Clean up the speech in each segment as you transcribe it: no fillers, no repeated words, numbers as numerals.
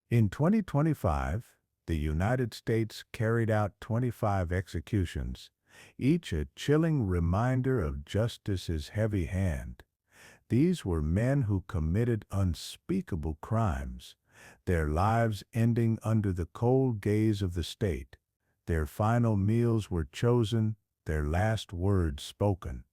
In 2025, the United States carried out 25 executions, each a chilling reminder of justice's heavy hand. These were men who committed unspeakable crimes, their lives ending under the cold gaze of the state. Their final meals were chosen, their last words spoken.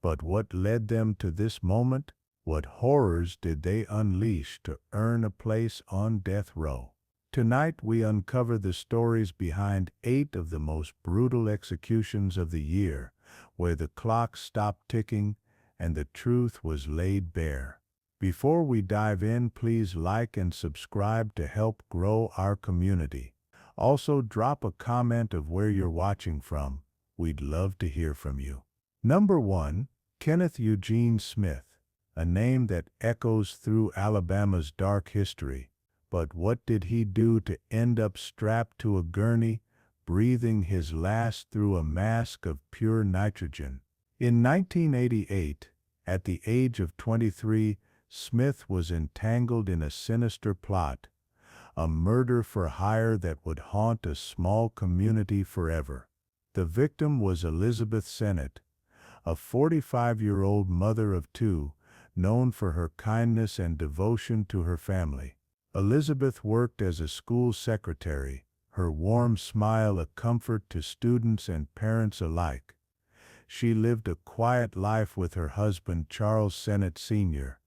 But what led them to this moment? What horrors did they unleash to earn a place on death row? Tonight we uncover the stories behind 8 of the most brutal executions of the year, where the clock stopped ticking and the truth was laid bare. Before we dive in, please like and subscribe to help grow our community. Also, drop a comment of where you're watching from. We'd love to hear from you. Number 1. Kenneth Eugene Smith, a name that echoes through Alabama's dark history. But what did he do to end up strapped to a gurney, breathing his last through a mask of pure nitrogen? In 1988, at the age of 23, Smith was entangled in a sinister plot, a murder for hire that would haunt a small community forever. The victim was Elizabeth Sennett, a 45-year-old mother of 2, known for her kindness and devotion to her family. Elizabeth worked as a school secretary, her warm smile a comfort to students and parents alike. She lived a quiet life with her husband Charles Sennett Sr.,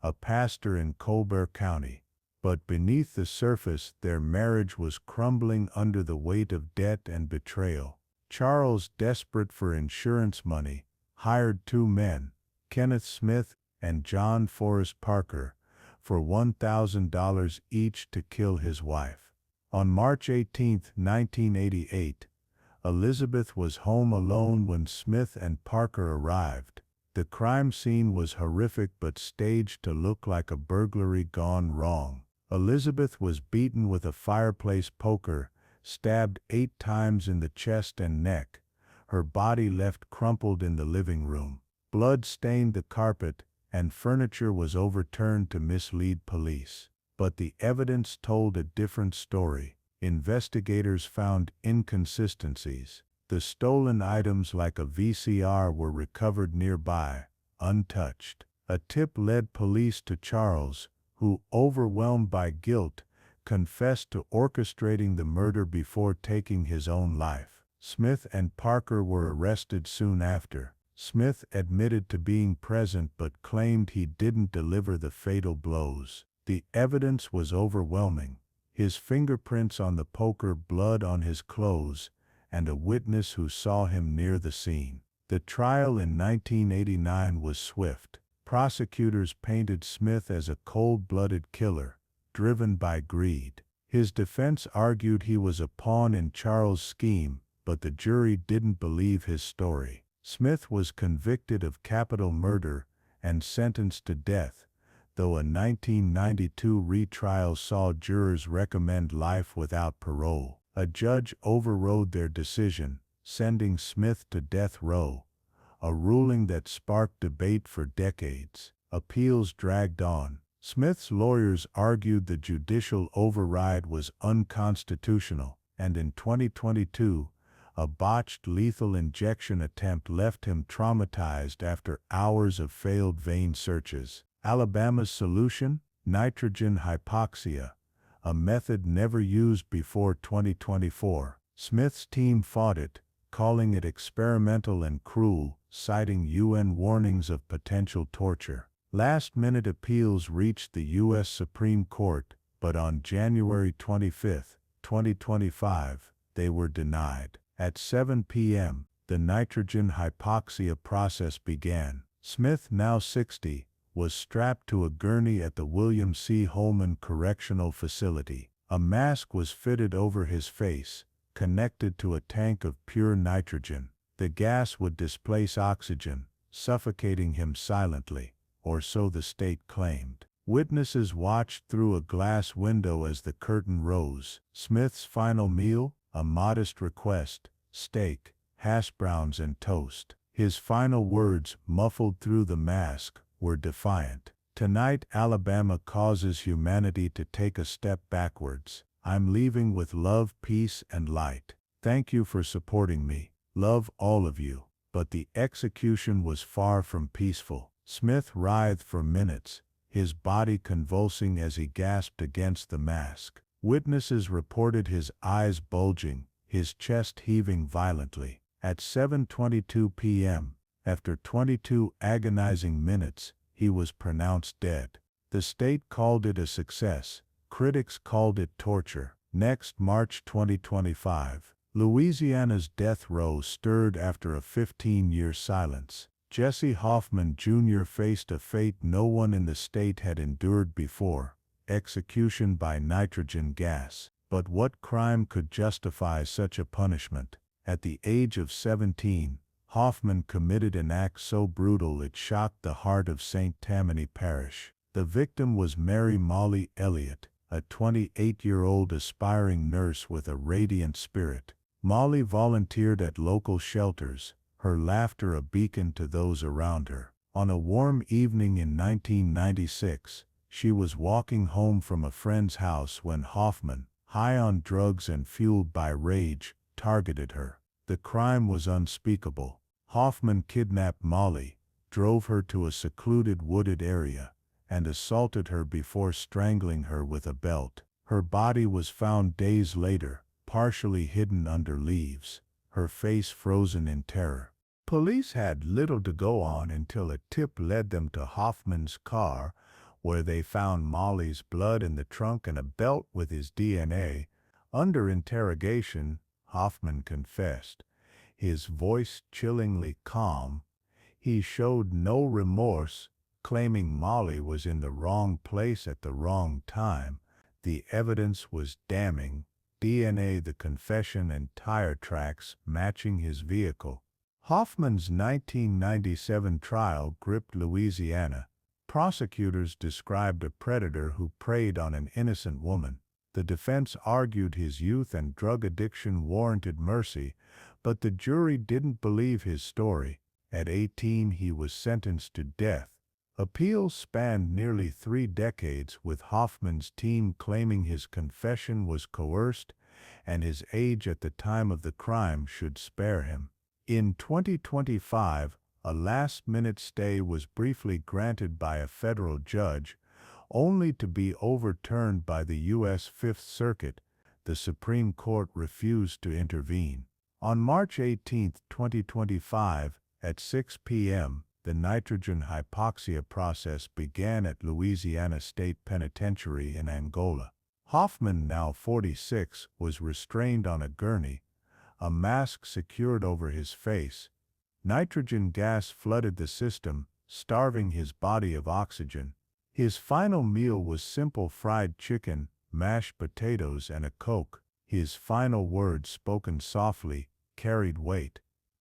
a pastor in Colbert County. But beneath the surface, their marriage was crumbling under the weight of debt and betrayal. Charles, desperate for insurance money, hired 2 men, Kenneth Smith and John Forrest Parker, for $1,000 each to kill his wife. On March 18, 1988, Elizabeth was home alone when Smith and Parker arrived. The crime scene was horrific but staged to look like a burglary gone wrong. Elizabeth was beaten with a fireplace poker, stabbed 8 times in the chest and neck. Her body left crumpled in the living room. Blood stained the carpet, and furniture was overturned to mislead police. But the evidence told a different story. Investigators found inconsistencies. The stolen items like a VCR were recovered nearby, untouched. A tip led police to Charles, who, overwhelmed by guilt, confessed to orchestrating the murder before taking his own life. Smith and Parker were arrested soon after. Smith admitted to being present but claimed he didn't deliver the fatal blows. The evidence was overwhelming. His fingerprints on the poker, blood on his clothes, and a witness who saw him near the scene. The trial in 1989 was swift. Prosecutors painted Smith as a cold-blooded killer, driven by greed. His defense argued he was a pawn in Charles' scheme, but the jury didn't believe his story. Smith was convicted of capital murder and sentenced to death, though a 1992 retrial saw jurors recommend life without parole. A judge overrode their decision, sending Smith to death row, a ruling that sparked debate for decades. Appeals dragged on. Smith's lawyers argued the judicial override was unconstitutional, and in 2022, a botched lethal injection attempt left him traumatized after hours of failed vein searches. Alabama's solution? Nitrogen hypoxia, a method never used before 2024. Smith's team fought it, calling it experimental and cruel, citing UN warnings of potential torture. Last-minute appeals reached the U.S. Supreme Court, but on January 25, 2025, they were denied. At 7 p.m., the nitrogen hypoxia process began. Smith, now 60, was strapped to a gurney at the William C. Holman Correctional Facility. A mask was fitted over his face, connected to a tank of pure nitrogen. The gas would displace oxygen, suffocating him silently, or so the state claimed. Witnesses watched through a glass window as the curtain rose. Smith's final meal? A modest request: steak, hash browns, and toast. His final words, muffled through the mask, were defiant. Tonight, Alabama causes humanity to take a step backwards. I'm leaving with love, peace, and light. Thank you for supporting me. Love all of you. But the execution was far from peaceful. Smith writhed for minutes, his body convulsing as he gasped against the mask. Witnesses reported his eyes bulging, his chest heaving violently. At 7:22 p.m., after 22 agonizing minutes, he was pronounced dead. The state called it a success. Critics called it torture. Next, March 2025, Louisiana's death row stirred after a 15-year silence. Jesse Hoffman Jr. faced a fate no one in the state had endured before: execution by nitrogen gas. But what crime could justify such a punishment? At the age of 17, Hoffman committed an act so brutal it shocked the heart of St. Tammany Parish. The victim was Mary Molly Elliott, a 28-year-old aspiring nurse with a radiant spirit. Molly volunteered at local shelters, her laughter a beacon to those around her. On a warm evening in 1996, she was walking home from a friend's house when Hoffman, high on drugs and fueled by rage, targeted her. The crime was unspeakable. Hoffman kidnapped Molly, drove her to a secluded wooded area, and assaulted her before strangling her with a belt. Her body was found days later, partially hidden under leaves, her face frozen in terror. Police had little to go on until a tip led them to Hoffman's car, where they found Molly's blood in the trunk and a belt with his DNA. Under interrogation, Hoffman confessed, his voice chillingly calm. He showed no remorse, claiming Molly was in the wrong place at the wrong time. The evidence was damning: DNA, the confession, and tire tracks matching his vehicle. Hoffman's 1997 trial gripped Louisiana. Prosecutors described a predator who preyed on an innocent woman. The defense argued his youth and drug addiction warranted mercy, but the jury didn't believe his story. At 18, he was sentenced to death. Appeals spanned nearly 3 decades, with Hoffman's team claiming his confession was coerced and his age at the time of the crime should spare him. In 2025, a last-minute stay was briefly granted by a federal judge, only to be overturned by the U.S. Fifth Circuit. The Supreme Court refused to intervene. On March 18, 2025, at 6 p.m., the nitrogen hypoxia process began at Louisiana State Penitentiary in Angola. Hoffman, now 46, was restrained on a gurney, a mask secured over his face. Nitrogen gas flooded the system, starving his body of oxygen. His final meal was simple fried chicken, mashed potatoes, and a Coke. His final words, spoken softly, carried weight.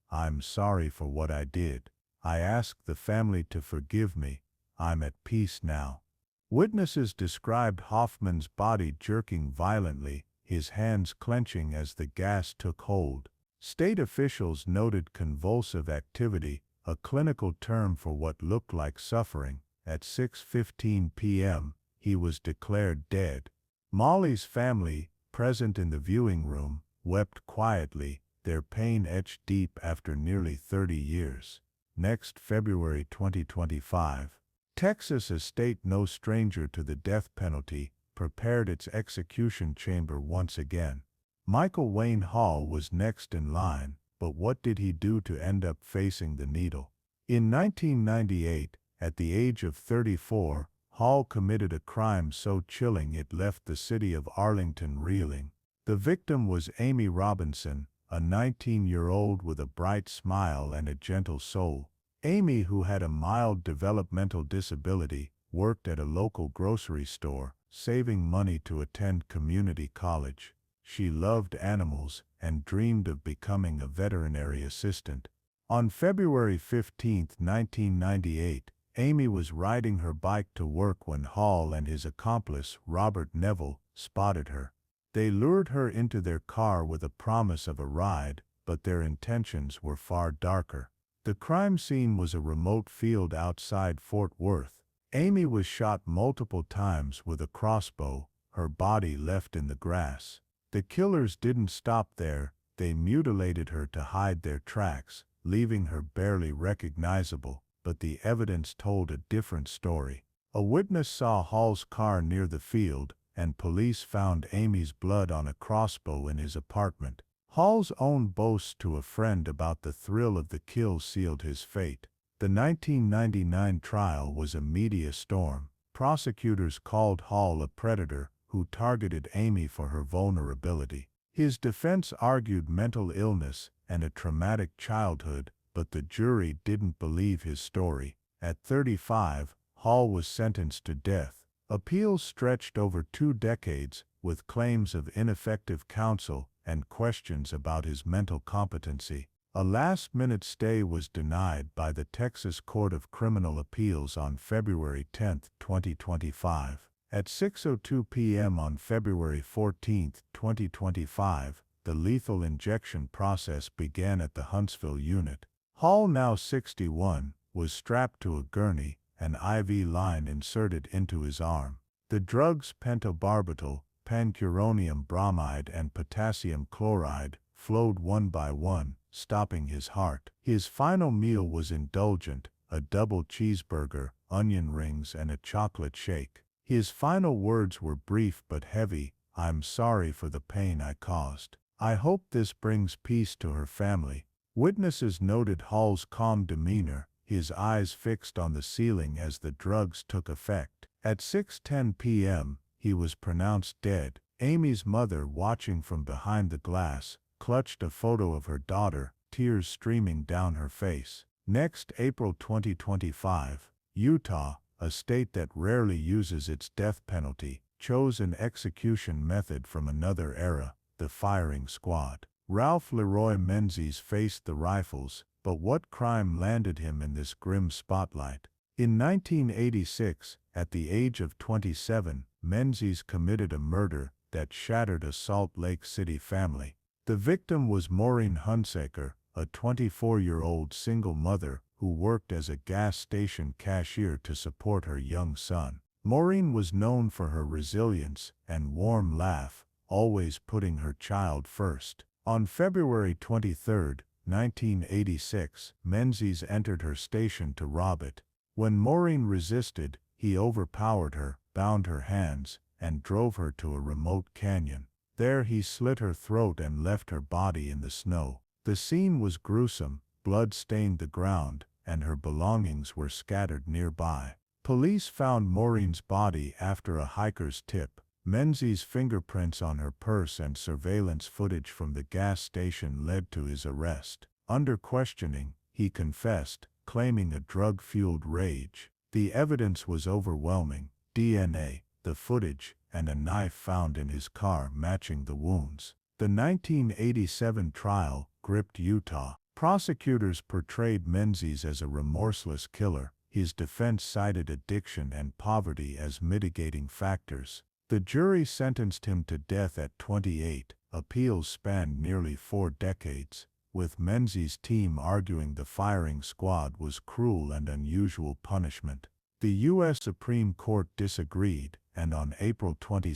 "I'm sorry for what I did. I ask the family to forgive me. I'm at peace now." Witnesses described Hoffman's body jerking violently, his hands clenching as the gas took hold. State officials noted convulsive activity, a clinical term for what looked like suffering. At 6:15 p.m., he was declared dead. Molly's family, present in the viewing room, wept quietly, their pain etched deep after nearly 30 years. Next, February 2025, Texas, a state no stranger to the death penalty, prepared its execution chamber once again. Michael Wayne Hall was next in line, but what did he do to end up facing the needle? In 1998, at the age of 34, Hall committed a crime so chilling it left the city of Arlington reeling. The victim was Amy Robinson, a 19-year-old with a bright smile and a gentle soul. Amy, who had a mild developmental disability, worked at a local grocery store, saving money to attend community college. She loved animals and dreamed of becoming a veterinary assistant. On February 15, 1998, Amy was riding her bike to work when Hall and his accomplice, Robert Neville, spotted her. They lured her into their car with a promise of a ride, but their intentions were far darker. The crime scene was a remote field outside Fort Worth. Amy was shot multiple times with a crossbow, her body left in the grass. The killers didn't stop there, they mutilated her to hide their tracks, leaving her barely recognizable, but the evidence told a different story. A witness saw Hall's car near the field, and police found Amy's blood on a crossbow in his apartment. Hall's own boast to a friend about the thrill of the kill sealed his fate. The 1999 trial was a media storm. Prosecutors called Hall a predator who targeted Amy for her vulnerability. His defense argued mental illness and a traumatic childhood, but the jury didn't believe his story. At 35, Hall was sentenced to death. Appeals stretched over 2 decades, with claims of ineffective counsel and questions about his mental competency. A last-minute stay was denied by the Texas Court of Criminal Appeals on February 10, 2025. At 6:02 p.m. on February 14, 2025, the lethal injection process began at the Huntsville unit. Hall, now 61, was strapped to a gurney, an IV line inserted into his arm. The drugs pentobarbital, pancuronium bromide, and potassium chloride flowed one by one, stopping his heart. His final meal was indulgent, a double cheeseburger, onion rings, and a chocolate shake. His final words were brief but heavy. "I'm sorry for the pain I caused. I hope this brings peace to her family." Witnesses noted Hall's calm demeanor, his eyes fixed on the ceiling as the drugs took effect. At 6:10 p.m., he was pronounced dead. Amy's mother, watching from behind the glass, clutched a photo of her daughter, tears streaming down her face. Next, April 2025, Utah, a state that rarely uses its death penalty, chose an execution method from another era, the firing squad. Ralph Leroy Menzies faced the rifles, but what crime landed him in this grim spotlight? In 1986, at the age of 27, Menzies committed a murder that shattered a Salt Lake City family. The victim was Maureen Hunsaker, a 24-year-old single mother who worked as a gas station cashier to support her young son. Maureen was known for her resilience and warm laugh, always putting her child first. On February 23, 1986, Menzies entered her station to rob it. When Maureen resisted, he overpowered her, bound her hands, and drove her to a remote canyon. There he slit her throat and left her body in the snow. The scene was gruesome, blood stained the ground, and her belongings were scattered nearby. Police found Maureen's body after a hiker's tip. Menzies' fingerprints on her purse and surveillance footage from the gas station led to his arrest. Under questioning, he confessed, claiming a drug-fueled rage. The evidence was overwhelming: DNA, the footage, and a knife found in his car matching the wounds. The 1987 trial gripped Utah. Prosecutors portrayed Menzies as a remorseless killer. His defense cited addiction and poverty as mitigating factors. The jury sentenced him to death at 28. Appeals spanned nearly 4 decades, with Menzies' team arguing the firing squad was cruel and unusual punishment. The U.S. Supreme Court disagreed, and on April 22,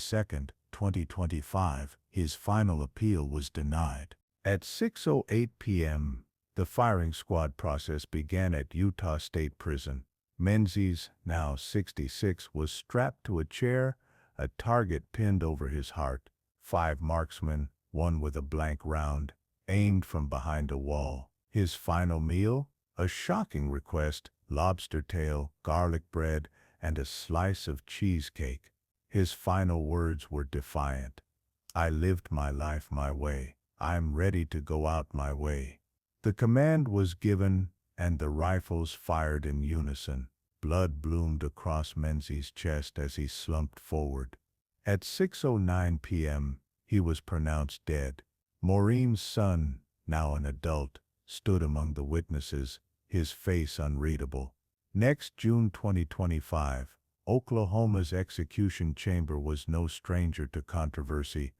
2025, his final appeal was denied. At 6:08 p.m., the firing squad process began at Utah State Prison. Menzies, now 66, was strapped to a chair, a target pinned over his heart. 5 marksmen, one with a blank round, aimed from behind a wall. His final meal? A shocking request: lobster tail, garlic bread, and a slice of cheesecake. His final words were defiant. "I lived my life my way. I'm ready to go out my way." The command was given, and the rifles fired in unison. Blood bloomed across Menzies' chest as he slumped forward. At 6:09 p.m., he was pronounced dead. Maureen's son, now an adult, stood among the witnesses, his face unreadable. Next, June 2025, Oklahoma's execution chamber was no stranger to controversy,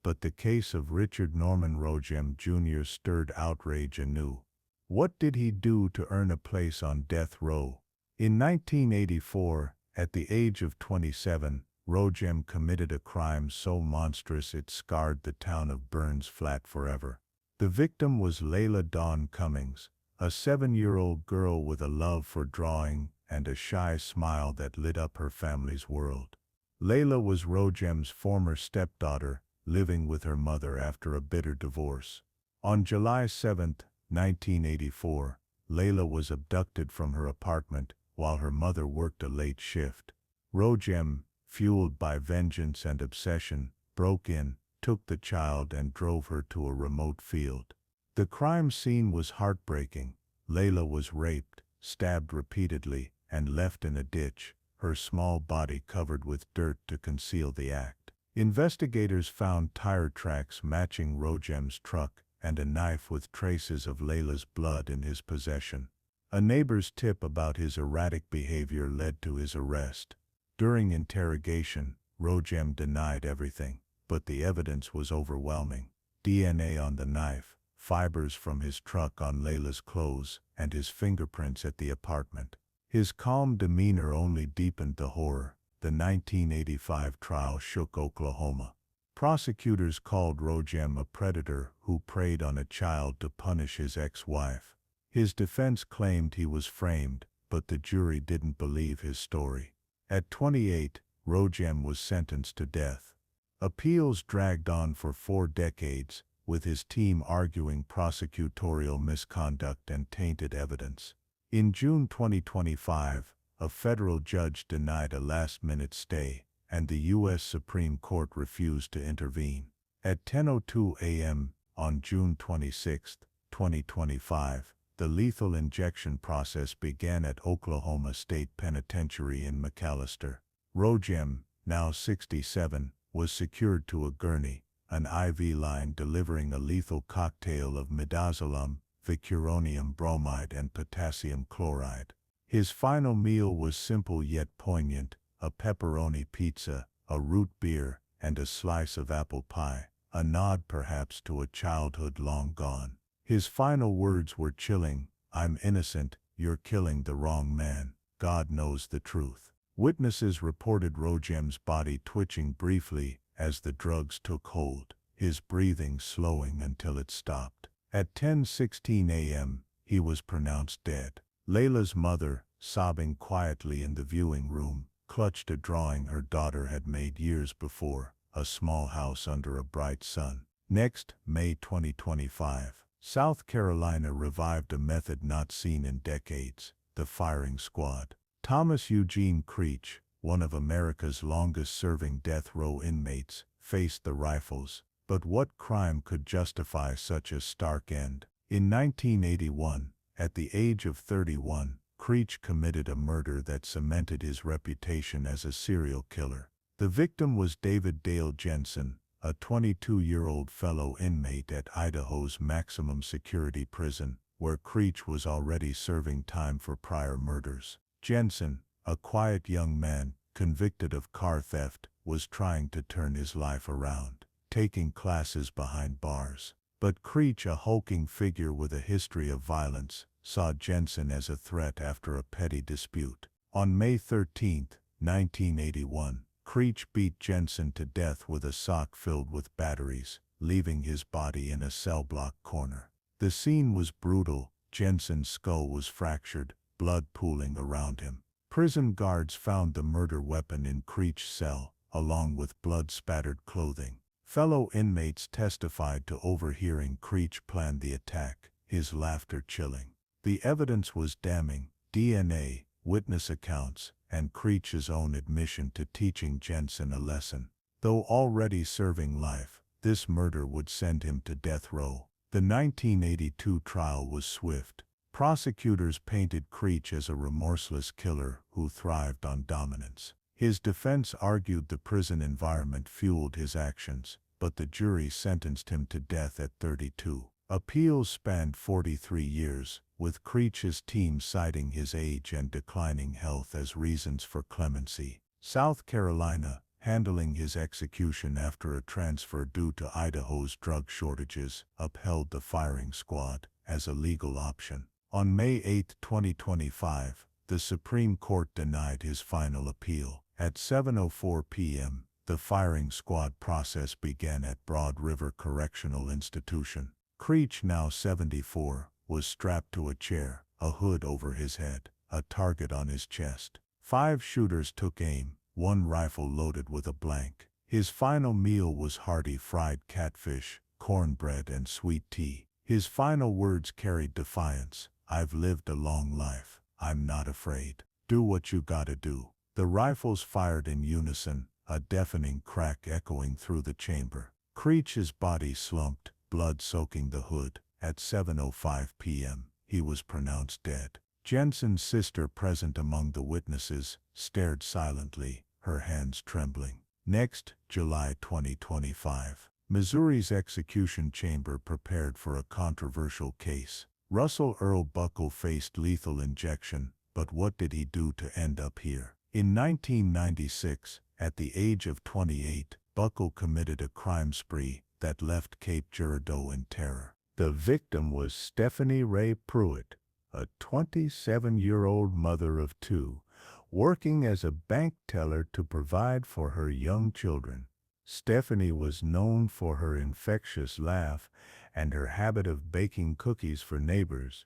but the case of Richard Norman Rogem Jr. stirred outrage anew. What did he do to earn a place on death row? In 1984, At the age of 27, Rojem committed a crime so monstrous it scarred the town of Burns Flat forever. The victim was Layla Dawn Cummings, a 7-year-old girl with a love for drawing and a shy smile that lit up her family's world. Layla was Rojem's former stepdaughter, living with her mother after a bitter divorce. On July 7, 1984, Layla was abducted from her apartment while her mother worked a late shift. Rojem, fueled by vengeance and obsession, broke in, took the child and drove her to a remote field. The crime scene was heartbreaking. Layla was raped, stabbed repeatedly, and left in a ditch, her small body covered with dirt to conceal the act. Investigators found tire tracks matching Rojem's truck and a knife with traces of Layla's blood in his possession. A neighbor's tip about his erratic behavior led to his arrest. During interrogation, Rojem denied everything, but the evidence was overwhelming. DNA on the knife, fibers from his truck on Layla's clothes, and his fingerprints at the apartment. His calm demeanor only deepened the horror. The 1985 trial shook Oklahoma. Prosecutors called Rojem a predator who preyed on a child to punish his ex-wife. His defense claimed he was framed, but the jury didn't believe his story. At 28, Rojem was sentenced to death. Appeals dragged on for 4 decades, with his team arguing prosecutorial misconduct and tainted evidence. In June 2025, a federal judge denied a last-minute stay, and the U.S. Supreme Court refused to intervene. At 10:02 a.m. on June 26, 2025, the lethal injection process began at Oklahoma State Penitentiary in McAlester. Rojem, now 67, was secured to a gurney, an IV line delivering a lethal cocktail of midazolam, vicuronium bromide, and potassium chloride. His final meal was simple yet poignant: a pepperoni pizza, a root beer, and a slice of apple pie, a nod perhaps to a childhood long gone. His final words were chilling: "I'm innocent, you're killing the wrong man. God knows the truth." Witnesses reported Rojem's body twitching briefly as the drugs took hold, his breathing slowing until it stopped. At 10:16 a.m., he was pronounced dead. Layla's mother, sobbing quietly in the viewing room, clutched a drawing her daughter had made years before, a small house under a bright sun. Next, May 2025, South Carolina revived a method not seen in decades: the firing squad. Thomas Eugene Creech, one of America's longest-serving death row inmates, faced the rifles. But what crime could justify such a stark end? In 1981, at the age of 31, Creech committed a murder that cemented his reputation as a serial killer. The victim was David Dale Jensen, a 22-year-old fellow inmate at Idaho's maximum security prison, where Creech was already serving time for prior murders. Jensen, a quiet young man, convicted of car theft, was trying to turn his life around, taking classes behind bars. But Creech, a hulking figure with a history of violence, saw Jensen as a threat after a petty dispute. On May 13, 1981, Creech beat Jensen to death with a sock filled with batteries, leaving his body in a cell block corner. The scene was brutal. Jensen's skull was fractured, blood pooling around him. Prison guards found the murder weapon in Creech's cell, along with blood-spattered clothing. Fellow inmates testified to overhearing Creech plan the attack, his laughter chilling. The evidence was damning: DNA, witness accounts, and Creech's own admission to teaching Jensen a lesson. Though already serving life, this murder would send him to death row. The 1982 trial was swift. Prosecutors painted Creech as a remorseless killer who thrived on dominance. His defense argued the prison environment fueled his actions, but the jury sentenced him to death at 32. Appeals spanned 43 years, with Creech's team citing his age and declining health as reasons for clemency. South Carolina, handling his execution after a transfer due to Idaho's drug shortages, upheld the firing squad as a legal option. On May 8, 2025, the Supreme Court denied his final appeal. At 7:04 p.m., the firing squad process began at Broad River Correctional Institution. Creech, now 74, was strapped to a chair, a hood over his head, a target on his chest. 5 shooters took aim, one rifle loaded with a blank. His final meal was hearty fried catfish, cornbread, and sweet tea. His final words carried defiance. "I've lived a long life. I'm not afraid. Do what you gotta do." The rifles fired in unison, a deafening crack echoing through the chamber. Creech's body slumped, blood soaking the hood. At 7:05 p.m., he was pronounced dead. Jensen's sister, present among the witnesses, stared silently, her hands trembling. Next, July 2025. Missouri's execution chamber prepared for a controversial case. Russell Earl Buckle faced lethal injection, but what did he do to end up here? In 1996, at the age of 28, Buckle committed a crime spree that left Cape Girardeau in terror. The victim was Stephanie Ray Pruitt, a 27-year-old mother of 2, working as a bank teller to provide for her young children. Stephanie was known for her infectious laugh and her habit of baking cookies for neighbors.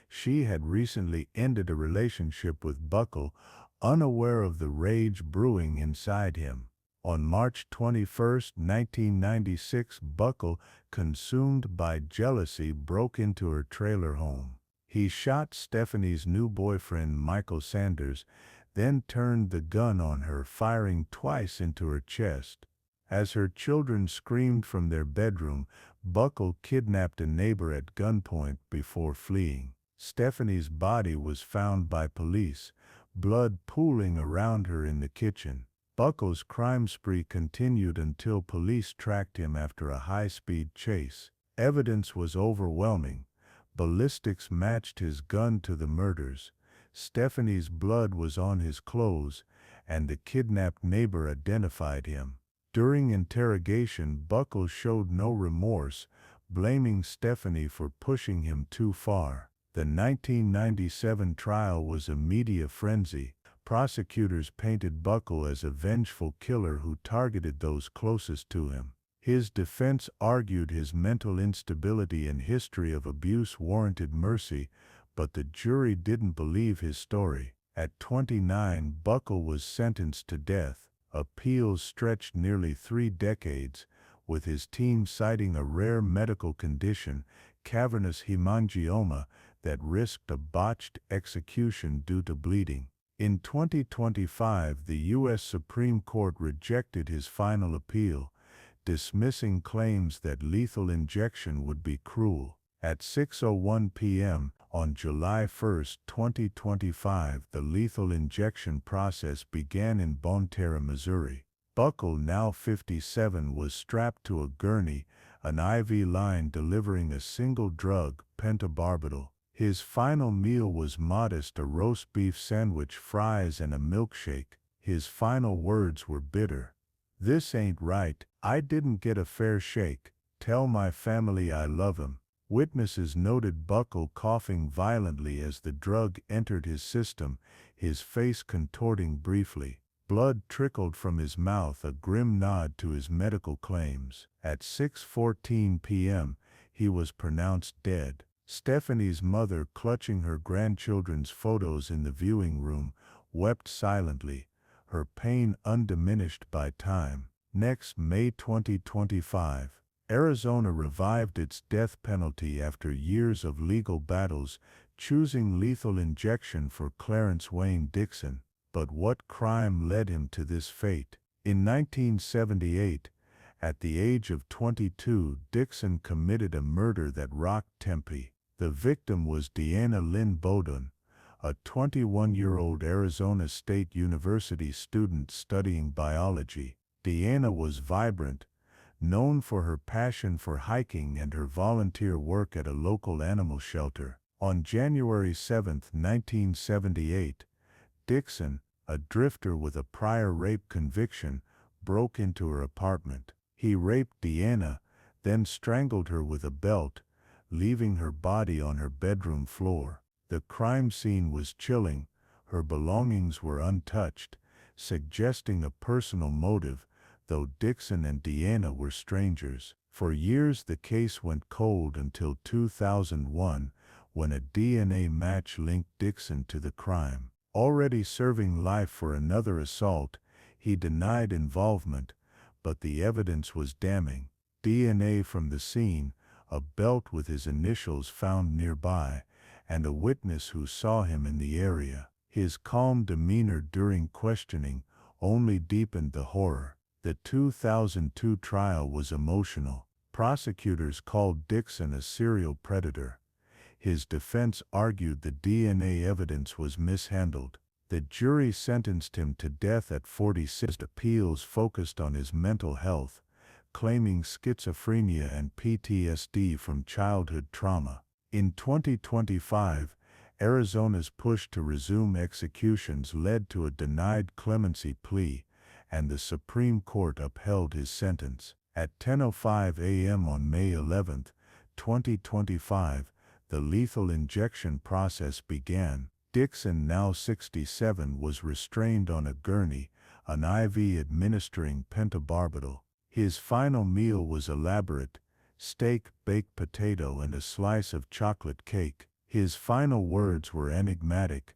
She had recently ended a relationship with Buckle, unaware of the rage brewing inside him. On March 21, 1996, Buckle, consumed by jealousy, broke into her trailer home. He shot Stephanie's new boyfriend, Michael Sanders, then turned the gun on her, firing twice into her chest. As her children screamed from their bedroom, Buckle kidnapped a neighbor at gunpoint before fleeing. Stephanie's body was found by police, blood pooling around her in the kitchen. Buckle's crime spree continued until police tracked him after a high-speed chase. Evidence was overwhelming. Ballistics matched his gun to the murders. Stephanie's blood was on his clothes, and the kidnapped neighbor identified him. During interrogation, Buckle showed no remorse, blaming Stephanie for pushing him too far. The 1997 trial was a media frenzy. Prosecutors painted Buckle as a vengeful killer who targeted those closest to him. His defense argued his mental instability and history of abuse warranted mercy, but the jury didn't believe his story. At 29, Buckle was sentenced to death. Appeals stretched nearly 3 decades, with his team citing a rare medical condition, cavernous hemangioma, that risked a botched execution due to bleeding. In 2025, the U.S. Supreme Court rejected his final appeal, dismissing claims that lethal injection would be cruel. At 6:01 p.m. on July 1, 2025, the lethal injection process began in Bonne Terre, Missouri. Buckle, now 57, was strapped to a gurney, an IV line delivering a single drug, pentobarbital. His final meal was modest: a roast beef sandwich, fries, and a milkshake. His final words were bitter. "This ain't right. I didn't get a fair shake. Tell my family I love 'em." Witnesses noted Buckle coughing violently as the drug entered his system, his face contorting briefly. Blood trickled from his mouth, a grim nod to his medical claims. At 6:14 p.m., he was pronounced dead. Stephanie's mother, clutching her grandchildren's photos in the viewing room, wept silently, her pain undiminished by time. Next, May 2025. Arizona revived its death penalty after years of legal battles, choosing lethal injection for Clarence Wayne Dixon. But what crime led him to this fate? In 1978, at the age of 22, Dixon committed a murder that rocked Tempe. The victim was Deanna Lynn Bowden, a 21-year-old Arizona State University student studying biology. Deanna was vibrant, known for her passion for hiking and her volunteer work at a local animal shelter. On January 7, 1978, Dixon, a drifter with a prior rape conviction, broke into her apartment. He raped Deanna, then strangled her with a belt, leaving her body on her bedroom floor. The crime scene was chilling, Her belongings were untouched, suggesting a personal motive, though Dixon and Deanna were strangers. For years the case went cold until 2001, when a DNA match linked Dixon to the crime. Already serving life for another assault, he denied involvement, but the evidence was damning. DNA from the scene, a belt with his initials found nearby, and a witness who saw him in the area. His calm demeanor during questioning only deepened the horror. The 2002 trial was emotional. Prosecutors called Dixon a serial predator. His defense argued the DNA evidence was mishandled. The jury sentenced him to death at 46. Appeals focused on his mental health, claiming schizophrenia and PTSD from childhood trauma. In 2025, Arizona's push to resume executions led to a denied clemency plea, and the Supreme Court upheld his sentence. At 10:05 a.m. on May 11, 2025, the lethal injection process began. Dixon, now 67, was restrained on a gurney, an IV administering pentobarbital. His final meal was elaborate: steak, baked potato, and a slice of chocolate cake. His final words were enigmatic: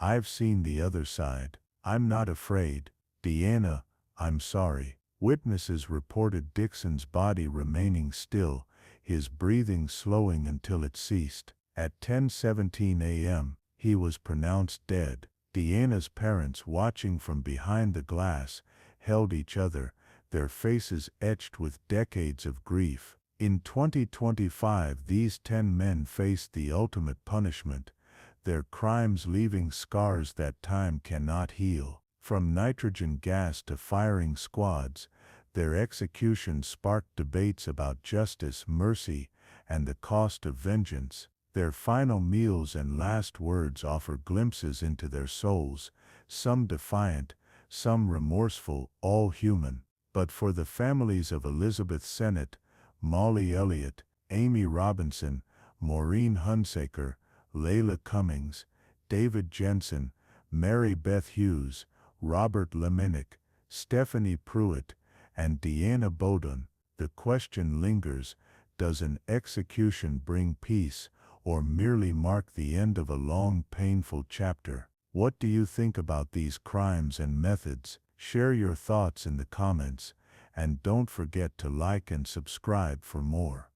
"I've seen the other side. I'm not afraid. Deanna, I'm sorry." Witnesses reported Dixon's body remaining still, his breathing slowing until it ceased. At 10:17 a.m., he was pronounced dead. Deanna's parents, watching from behind the glass, held each other, their faces etched with decades of grief. In 2025, these 10 men faced the ultimate punishment, their crimes leaving scars that time cannot heal. From nitrogen gas to firing squads, their execution sparked debates about justice, mercy, and the cost of vengeance. Their final meals and last words offer glimpses into their souls, some defiant, some remorseful, all human. But for the families of Elizabeth Sennett, Molly Elliott, Amy Robinson, Maureen Hunsaker, Layla Cummings, David Jensen, Mary Beth Hughes, Robert Leminick, Stephanie Pruitt, and Deanna Bowden, the question lingers: does an execution bring peace, or merely mark the end of a long, painful chapter? What do you think about these crimes and methods? Share your thoughts in the comments, and don't forget to like and subscribe for more.